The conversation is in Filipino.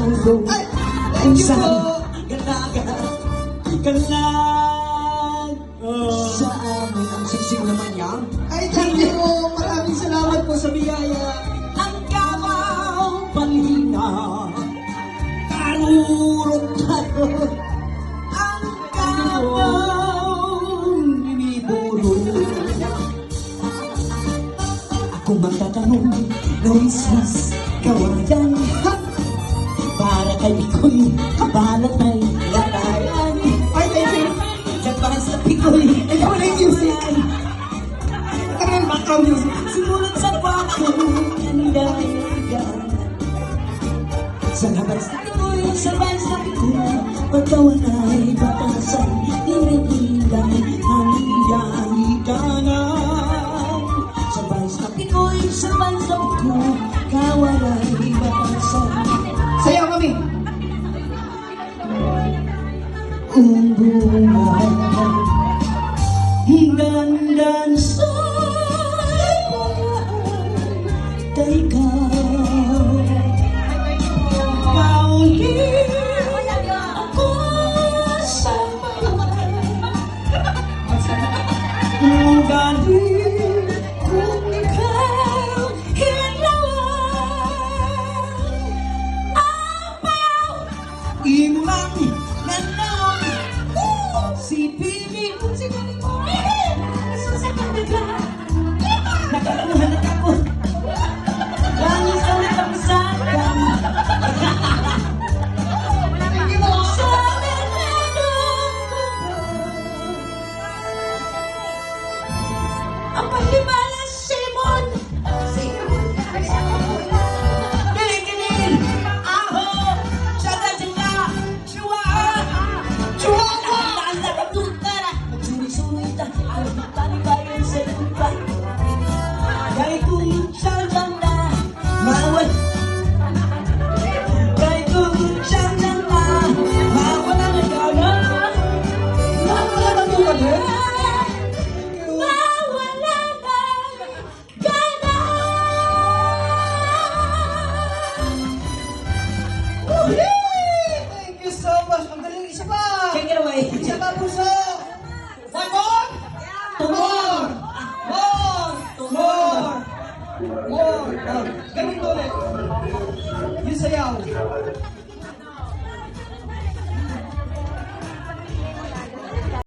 sugo. Ay, Kung thank you po. saan galaga ka lang. Sa amin ang siksik naman yan. Ay, thank you po. Maraming salamat po sa biyaya. Ang kamang palina, karurot tayo. Ang kamang biniburo. Ako magtatanong, Luis, kawalan. Para kay Pikoy, kabalat ay latayan. Ay, thank you. Diyan para sa Pikoy, Ikaw na yung music. Ito na yung background music. simulat sa kwako, ang dahigan. Sa labas na Pikoy, sabay sa Pikoy, pagkawan ay batasan, tinigilan ang dahiganan. Sabay sa Pikoy, sabay sa Pikoy, kawan ay batasan. Sayaw kami. Kung bumahan dandan sa'y kay ikaw. Paulit ako sa ugali kung ikaw hilawan. Apaw imang nanon si Pili kung si nakalamuhan na ako. Langis ang nakapisakan. Sa menenong ko ba? Ang paglimala, Simon! Diligilin! Aho! Syaga-syaga! Syua! Syua! Ang nakatutara! Magsuri-suri ta! Ang talibayan sa lupa! Kay kung siyang na mawal. Kay kung siyang na mawal ang nagana. Wala na po ka din. Mawal ang nagana. Thank you so much. Ang galing. Isa pa. Take it away. Isa pa, puso. One more. More. More. More. More. Ganun ulit. Yung sayaw.